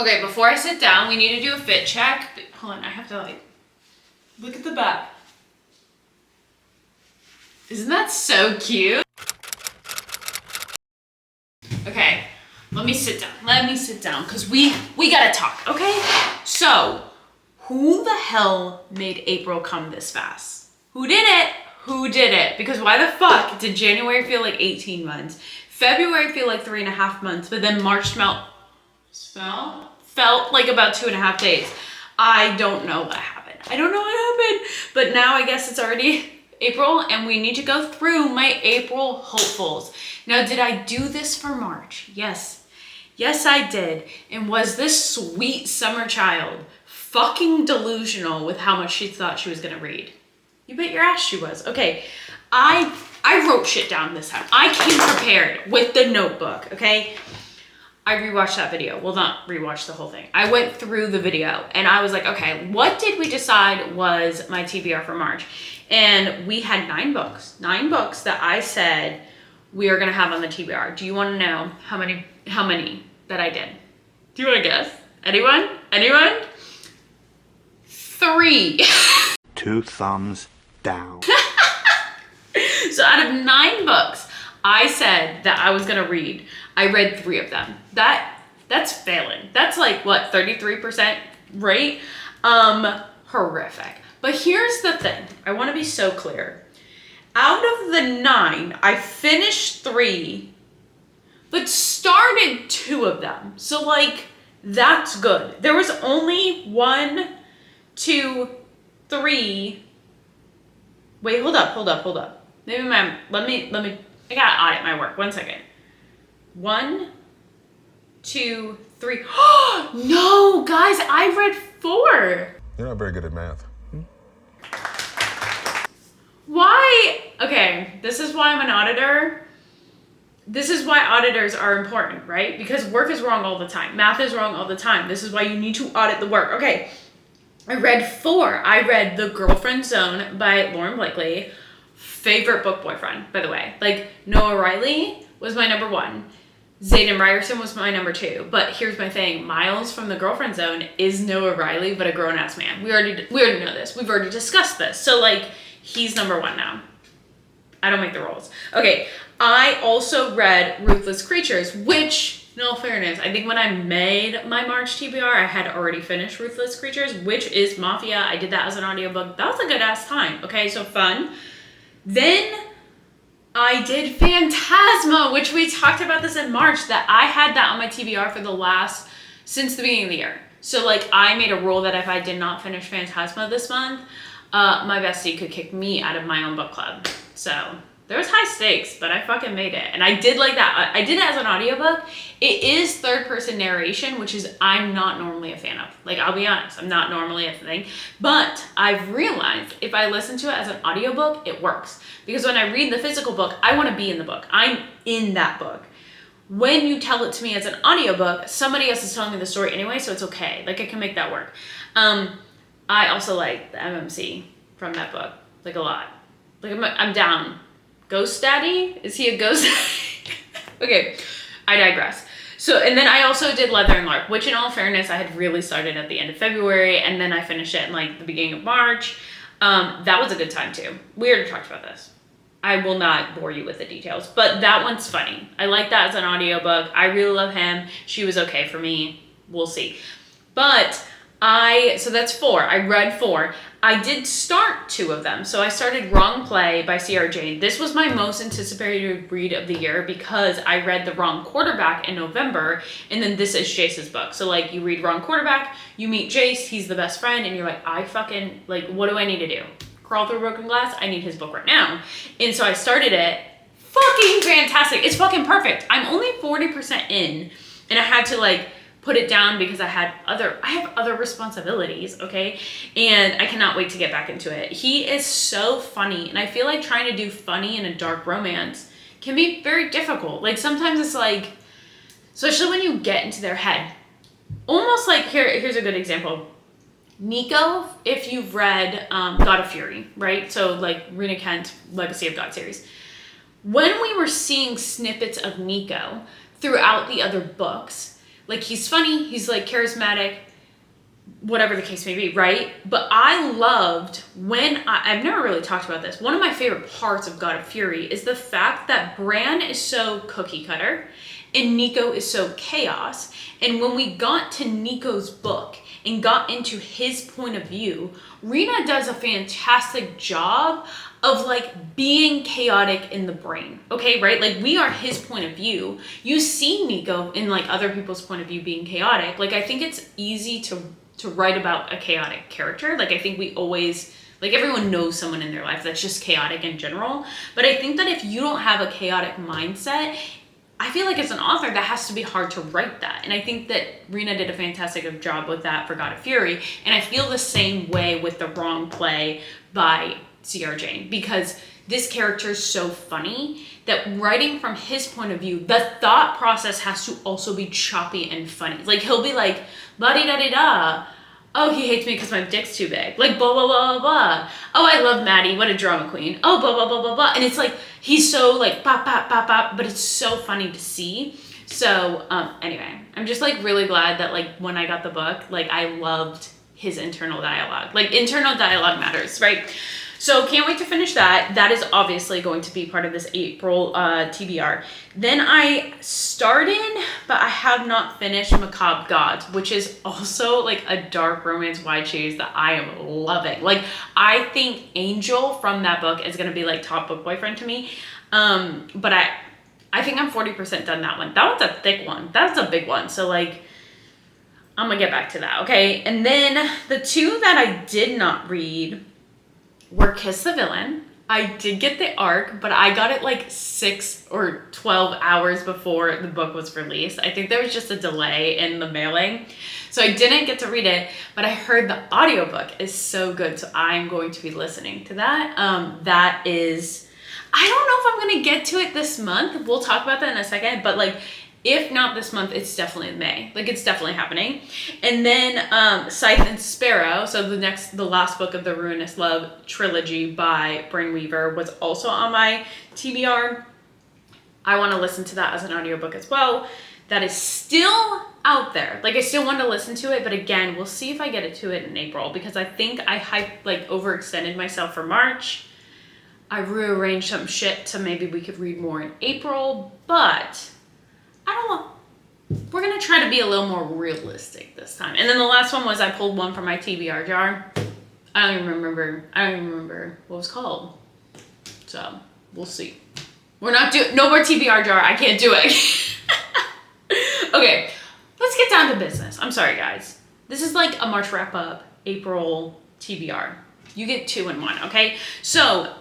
Okay, before I sit down, we need to do a fit check. Hold on, I have to like, look at the back. Isn't that so cute? Okay, let me sit down, because we gotta talk, okay? So, who the hell made April come this fast? Who did it? Who did it? Because why the fuck did January feel like 18 months? February feel like 3.5 months, but then March felt like about 2.5 days. I don't know what happened. But now I guess it's already April and we need to go through my April hopefuls. Now, did I do this for March? Yes. Yes, I did. And was this sweet summer child fucking delusional with how much she thought she was gonna read? You bet your ass she was. Okay, I wrote shit down this time. I came prepared with the notebook, okay? I rewatched that video. Well, not rewatched the whole thing. I went through the video and I was like, okay, what did we decide was my TBR for March? And we had 9 books that I said we are gonna have on the TBR. Do you wanna know how many that I did? Do you wanna guess? Anyone? 3. 2 thumbs down. So out of 9 books, I said that I was gonna read. I read 3 of them. That's failing. That's like what, 33% rate? Horrific. But here's the thing. I want to be so clear. Out of the 9, I finished 3, but started 2 of them. So like, that's good. There was only 1, 2, 3. Wait, hold up. Maybe let me, I gotta audit my work. 1 second. 1, 2, 3. No, guys, I read 4. You're not very good at math. Why? Okay, this is why I'm an auditor. This is why auditors are important, right? Because work is wrong all the time. Math is wrong all the time. This is why you need to audit the work. Okay, I read 4. I read The Girlfriend Zone by Lauren Blakely. Favorite book boyfriend, by the way. Like, Noah Riley was my number 1. Zayden Ryerson was my number 2. But here's my thing. Miles from The Girlfriend Zone is Noah Riley, but a grown-ass man. We already know this. We've already discussed this. So, like, he's number 1 now. I don't make the rules. Okay, I also read Ruthless Creatures, which, in all fairness, I think when I made my March TBR, I had already finished Ruthless Creatures, which is Mafia. I did that as an audiobook. That was a good-ass time. Okay, so fun. Then I did Phantasma, which we talked about this in March, that I had that on my TBR for since the beginning of the year. So like, I made a rule that if I did not finish Phantasma this month, my bestie could kick me out of my own book club. So there was high stakes, but I fucking made it. And I did like that. I did it as an audiobook. It is third-person narration, which is I'm not normally a fan of. Like, I'll be honest, I'm not normally a thing. But I've realized if I listen to it as an audiobook, it works. Because when I read the physical book, I want to be in the book. I'm in that book. When you tell it to me as an audiobook, somebody else is telling me the story anyway, so it's okay. Like, I can make that work. I also like the MMC from that book, like a lot. Like, I'm down. Ghost Daddy? Is he a ghost daddy? Okay, I digress. So, and then I also did Leather and Lark, which in all fairness, I had really started at the end of February, and then I finished it in like the beginning of March. That was a good time too. We already talked about this. I will not bore you with the details, but that one's funny. I like that as an audiobook. I really love him. She was okay for me. We'll see. But so that's 4. I read 4. I did start 2 of them. So I started Wrong Play by C.R. Jane. This was my most anticipated read of the year because I read The Wrong Quarterback in November, and then this is Jace's book. So like, you read Wrong Quarterback, you meet Jace, he's the best friend, and you're like, I fucking, like, what do I need to do? Crawl through broken glass? I need his book right now. And so I started it. Fucking fantastic. It's fucking perfect. I'm only 40% in, and I had to like put it down because I have other responsibilities, okay? And I cannot wait to get back into it. He is so funny, and I feel like trying to do funny in a dark romance can be very difficult. Like, sometimes it's like, especially when you get into their head, almost like, here's a good example. Nico, if you've read God of Fury, right? So like Rena Kent, Legacy of God series. When we were seeing snippets of Nico throughout the other books, Like, he's funny, he's like charismatic, whatever the case may be, right? But I loved I've never really talked about this. One of my favorite parts of God of Fury is the fact that Bran is so cookie cutter and Nico is so chaos. And when we got to Nico's book and got into his point of view, Rena does a fantastic job of like being chaotic in the brain, okay, right? Like, we are his point of view. You see Nico in like other people's point of view being chaotic. Like, I think it's easy to write about a chaotic character. Like, I think we always, like, everyone knows someone in their life that's just chaotic in general. But I think that if you don't have a chaotic mindset, I feel like as an author, that has to be hard to write that. And I think that Rena did a fantastic job with that for God of Fury. And I feel the same way with The Wrong Play by C.R. Jane, because this character is so funny that writing from his point of view, the thought process has to also be choppy and funny. Like, he'll be like, la-di-da-di-da. Oh, he hates me because my dick's too big. Like, blah, blah, blah, blah, blah. Oh, I love Maddie. What a drama queen. Oh, blah, blah, blah, blah, blah. And it's like, he's so like, bop, bop, bop, bop, but it's so funny to see. So, anyway, I'm just like really glad that like when I got the book, like I loved his internal dialogue. Like, internal dialogue matters, right? So can't wait to finish that. That is obviously going to be part of this April TBR. Then I started, but I have not finished Macabre Gods, which is also like a dark romance YA that I am loving. Like, I think Angel from that book is gonna be like top book boyfriend to me. But I think I'm 40% done that one. That one's a thick one. That's a big one. So like, I'm gonna get back to that, okay? And then the two that I did not read were Kiss the Villain. I did get the arc, but I got it like 6 or 12 hours before the book was released. I think there was just a delay in the mailing. So I didn't get to read it, but I heard the audiobook is so good. So I'm going to be listening to that. That is, I don't know if I'm going to get to it this month. We'll talk about that in a second, but like, if not this month, it's definitely in May. Like, it's definitely happening. And then Scythe and Sparrow, so the last book of the Ruinous Love trilogy by Bryn Weaver, was also on my TBR. I want to listen to that as an audiobook as well. That is still out there. Like, I still want to listen to it, but again, we'll see if I get to it in April, because I think I overextended myself for March. I rearranged some shit to maybe we could read more in April, but I don't know. We're going to try to be a little more realistic this time. And then the last one was I pulled one from my TBR jar. I don't even remember what it was called. So, we'll see. We're not doing, no more TBR jar. I can't do it. Okay, let's get down to business. I'm sorry, guys. This is like a March wrap up, April TBR. You get 2 in 1, okay? So,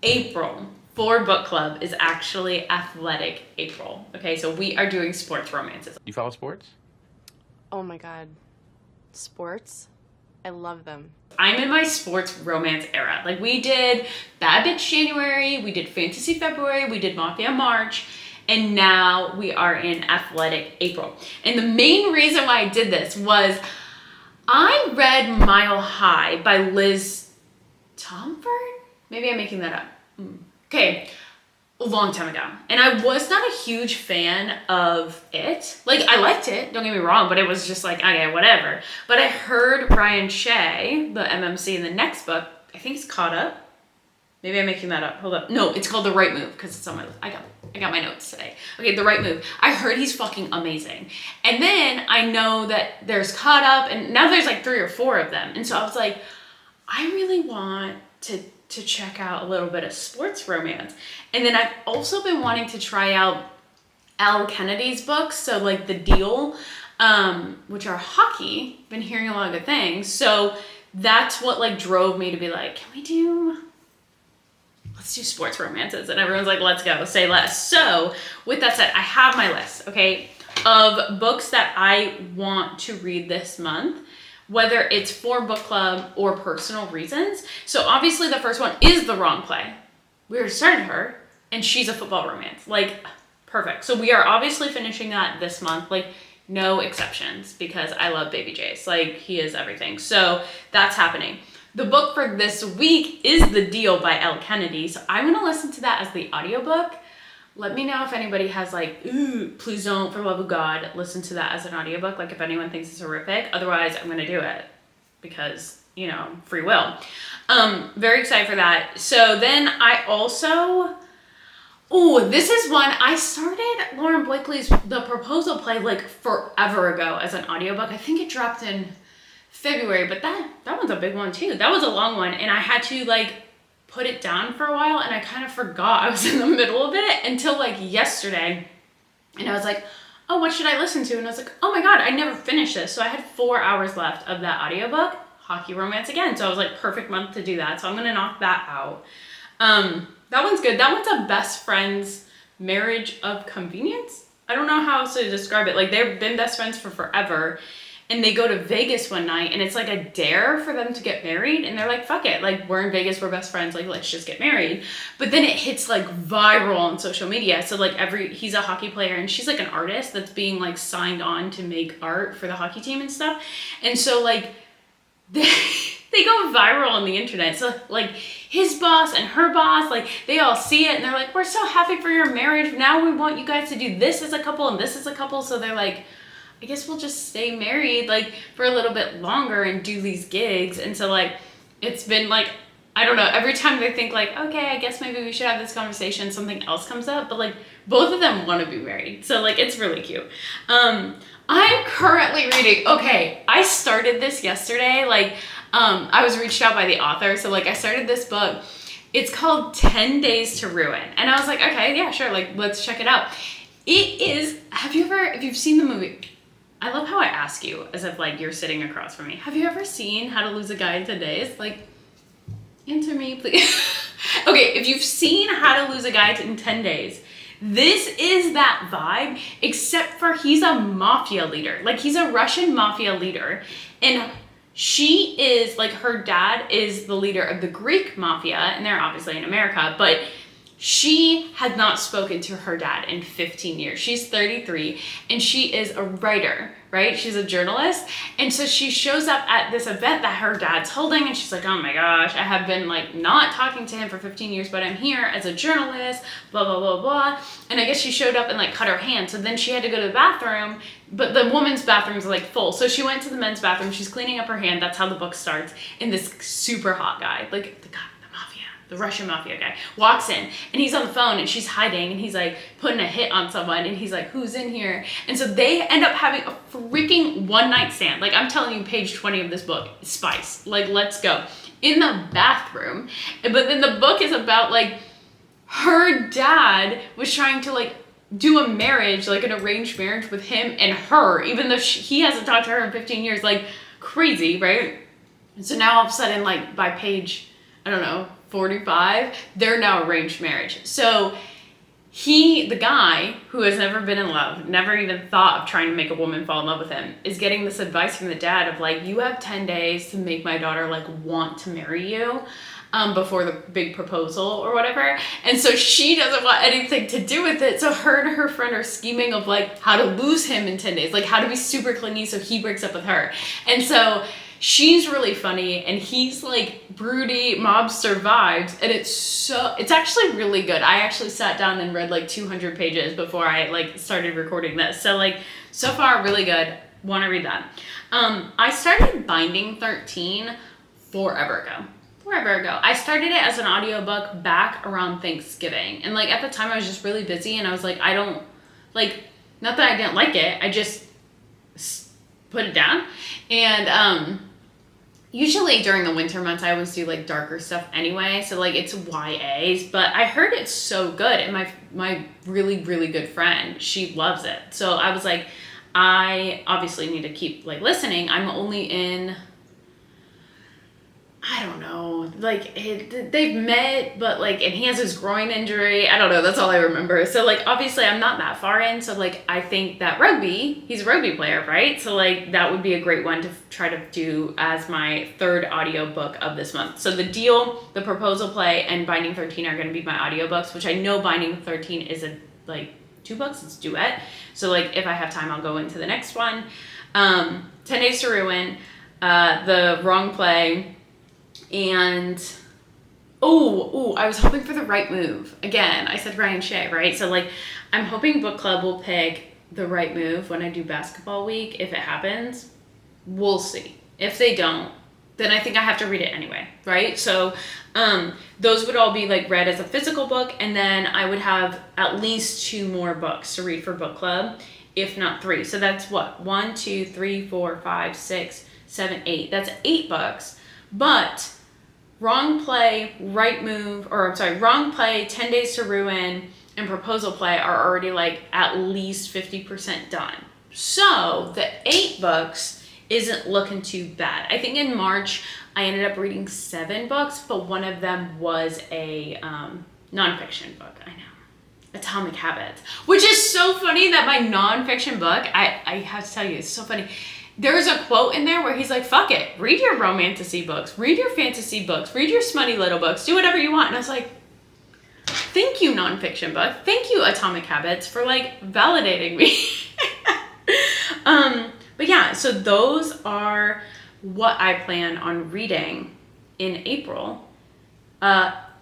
April for book club is actually Athletic April. Okay, so we are doing sports romances. Do you follow sports? Oh my god. Sports? I love them. I'm in my sports romance era. Like, we did Bad Bitch January, we did Fantasy February, we did Mafia March, and now we are in Athletic April. And the main reason why I did this was I read Mile High by Liz Tomford? Maybe I'm making that up. Okay, a long time ago. And I was not a huge fan of it. Like, I liked it, don't get me wrong, but it was just like, okay, whatever. But I heard Ryan Shea, the MMC in the next book, I think it's Caught Up. Maybe I'm making that up. Hold up. No, it's called The Right Move, because it's on my list. I got my notes today. Okay, The Right Move. I heard he's fucking amazing. And then I know that there's Caught Up, and now there's like 3 or 4 of them. And so I was like, I really want to check out a little bit of sports romance. And then I've also been wanting to try out Al Kennedy's books, so like The Deal, which are hockey. Been hearing a lot of good things. So that's what like drove me to be like, let's do sports romances. And everyone's like, let's go, say less. So with that said, I have my list, okay, of books that I want to read this month, whether it's for book club or personal reasons. So obviously the first one is The Wrong Play. We already started her, and she's a football romance. Like, perfect. So we are obviously finishing that this month. Like, no exceptions, because I love Baby Jace. Like, he is everything. So that's happening. The book for this week is The Deal by Elle Kennedy. So I'm going to listen to that as the audiobook. Let me know if anybody has like, ooh, please don't, for love of God, listen to that as an audiobook. Like if anyone thinks it's horrific. Otherwise, I'm going to do it because, you know, free will. Very excited for that. So then I also, this is one, I started Lauren Blakely's The Proposal Play like forever ago as an audiobook. I think it dropped in February, but that one's a big one too. That was a long one, and I had to like put it down for a while, and I kind of forgot I was in the middle of it until like yesterday. And I was like, oh, what should I listen to? And I was like, oh my God, I never finished this. So I had 4 hours left of that audiobook, Hockey Romance again. So I was like, perfect month to do that. So I'm gonna knock that out. That one's good. That one's a best friend's marriage of convenience. I don't know how else to describe it. Like they've been best friends for forever. And they go to Vegas one night, and it's like a dare for them to get married. And they're like, fuck it. Like, we're in Vegas, we're best friends. Like, let's just get married. But then it hits like viral on social media. So like he's a hockey player, and she's like an artist that's being like signed on to make art for the hockey team and stuff. And so like they go viral on the internet. So like his boss and her boss, like they all see it, and they're like, we're so happy for your marriage. Now we want you guys to do this as a couple and this as a couple. So they're like, I guess we'll just stay married like for a little bit longer and do these gigs. And so like, it's been like, I don't know, every time they think like, okay, I guess maybe we should have this conversation, something else comes up, but like both of them want to be married. So like, it's really cute. I'm currently reading, okay, I started this yesterday. Like, I was reached out by the author. So like I started this book, it's called 10 Days to Ruin. And I was like, okay, yeah, sure. Like, let's check it out. It is, if you've seen the movie, I love how I ask you as if like you're sitting across from me. Have you ever seen How to Lose a Guy in 10 Days? Like, answer me, please. Okay, if you've seen How to Lose a Guy in 10 Days, this is that vibe, except for he's a mafia leader. Like, he's a Russian mafia leader. And she is, like, her dad is the leader of the Greek mafia, and they're obviously in America, but she had not spoken to her dad in 15 years. She's 33, and she is a writer, right? She's a journalist. And so she shows up at this event that her dad's holding, and she's like, oh my gosh, I have been like not talking to him for 15 years, but I'm here as a journalist, blah, blah, blah, blah. And I guess she showed up and like cut her hand. So then she had to go to the bathroom, but the woman's bathroom's like full. So she went to the men's bathroom. She's cleaning up her hand. That's how the book starts. And this super hot guy, like the Russian mafia guy, walks in, and he's on the phone, and she's hiding, and he's like putting a hit on someone, and he's like, who's in here? And so they end up having a freaking one night stand. Like, I'm telling you, page 20 of this book, spice. Like, let's go. In the bathroom. But then the book is about like her dad was trying to like do a marriage, like an arranged marriage with him and her, even though he hasn't talked to her in 15 years. Like, crazy, right? And so now all of a sudden, like by page, I don't know, 45, they're now arranged marriage. So the guy who has never been in love, never even thought of trying to make a woman fall in love with him, is getting this advice from the dad of like, you have 10 days to make my daughter like want to marry you before the big proposal or whatever. And so she doesn't want anything to do with it. So her and her friend are scheming of like how to lose him in 10 days, like how to be super clingy so he breaks up with her. And so she's really funny, and he's like broody mobster vibes, and it's actually really good. I actually sat down and read like 200 pages before I like started recording this. So like, so far really good. Want to read that. I started Binding 13 forever ago. I started it as an audiobook back around Thanksgiving, and like at the time I was just really busy, and I was like, I don't like, not that I didn't like it, I just put it down. And usually during the winter months, I always do like darker stuff anyway. So like it's YAs, but I heard it's so good. And my really, really good friend, she loves it. So I was like, I obviously need to keep like listening. I'm only in, I don't know, like they've met, but like, and he has his groin injury. I don't know. That's all I remember. So like, obviously I'm not that far in. So like, I think that he's a rugby player, right? So like, that would be a great one to try to do as my third audiobook of this month. So The Deal, The Proposal Play, and Binding 13 are going to be my audiobooks, which I know Binding 13 is a like 2 books. It's duet. So like, if I have time, I'll go into the next one. 10 Days to Ruin, The Wrong Play, and Oh, I was hoping for the right move. Again, I said Ryan Shea, right? So like, I'm hoping book club will pick the right move when I do basketball week. If it happens, we'll see. If they don't, then I think I have to read it anyway, right? So those would all be like read as a physical book, and then I would have at least 2 more books to read for book club, if not 3. So that's what? 1, 2, 3, 4, 5, 6, 7, 8. That's 8 books. But Wrong Play, Right Move, or I'm sorry, Wrong Play, 10 Days to Ruin, and Proposal Play are already like at least 50% done. So the 8 books isn't looking too bad. I think in March I ended up reading 7 books, but one of them was a nonfiction book. I know. Atomic Habits, which is so funny that my nonfiction book, I have to tell you, it's so funny. There's a quote in there where he's like, fuck it, read your romantasy books, read your fantasy books, read your smutty little books, do whatever you want. And I was like, thank you, nonfiction book. Thank you, Atomic Habits, for like validating me. But yeah, so those are what I plan on reading in April.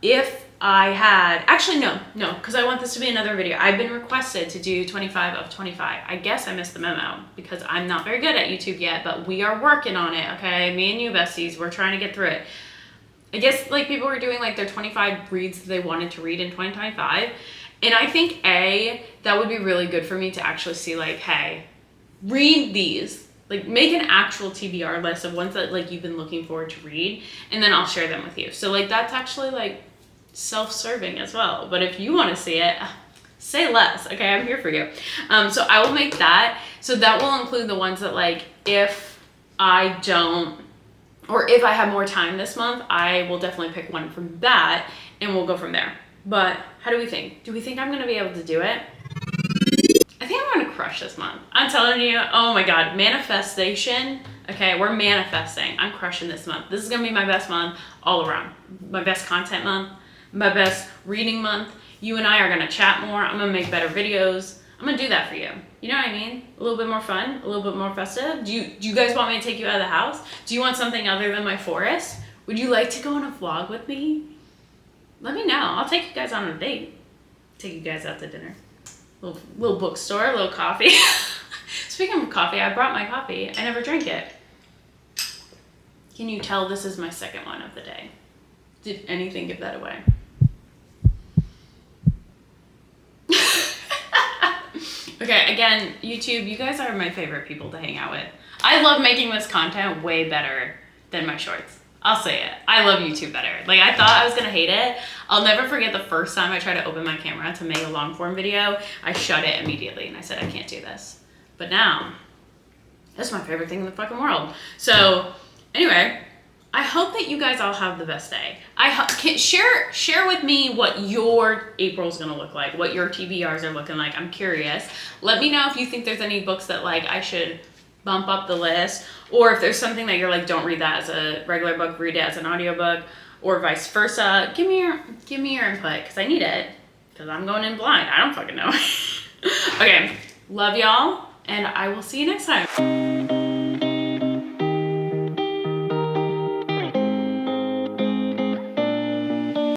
If I had, actually no, because I want this to be another video. I've been requested to do 25 of 25. I guess I missed the memo because I'm not very good at YouTube yet, but we are working on it, okay? Me and you besties, we're trying to get through it. I guess like people were doing like their 25 reads that they wanted to read in 2025. And I think that would be really good for me to actually see like, hey, read these. Like make an actual TBR list of ones that like you've been looking forward to read, and then I'll share them with you. So like that's actually like self-serving as well. But if you want to see it, say less, okay? I'm here for you. So I will make that. So that will include the ones that like if I don't, or if I have more time this month, I will definitely pick one from that and we'll go from there. But how do we think? Do we think I'm going to be able to do it? I think I'm going to crush this month. I'm telling you, oh my God, manifestation. Okay, we're manifesting. I'm crushing this month. This is going to be my best month all around. My best content month, my best reading month. You and I are going to chat more. I'm going to make better videos. I'm going to do that for you. You know what I mean? A little bit more fun, a little bit more festive. Do you guys want me to take you out of the house? Do you want something other than my forest? Would you like to go on a vlog with me? Let me know. I'll take you guys on a date. Take you guys out to dinner. Little bookstore, a little coffee. Speaking of coffee, I brought my coffee. I never drank it. Can you tell this is my second one of the day? Did anything give that away? Okay, again, YouTube, you guys are my favorite people to hang out with. I love making this content way better than my shorts. I'll say it. I love YouTube better. Like, I thought I was gonna hate it. I'll never forget the first time I tried to open my camera to make a long form video. I shut it immediately and I said, I can't do this. But now, that's my favorite thing in the fucking world. So, anyway, I hope that you guys all have the best day. Share with me what your April's gonna look like, what your TBRs are looking like. I'm curious. Let me know if you think there's any books that like I should bump up the list, or if there's something that you're like, don't read that as a regular book, read it as an audiobook, or vice versa. Give me your input, because I need it, because I'm going in blind. I don't fucking know. Okay, love y'all, and I will see you next time.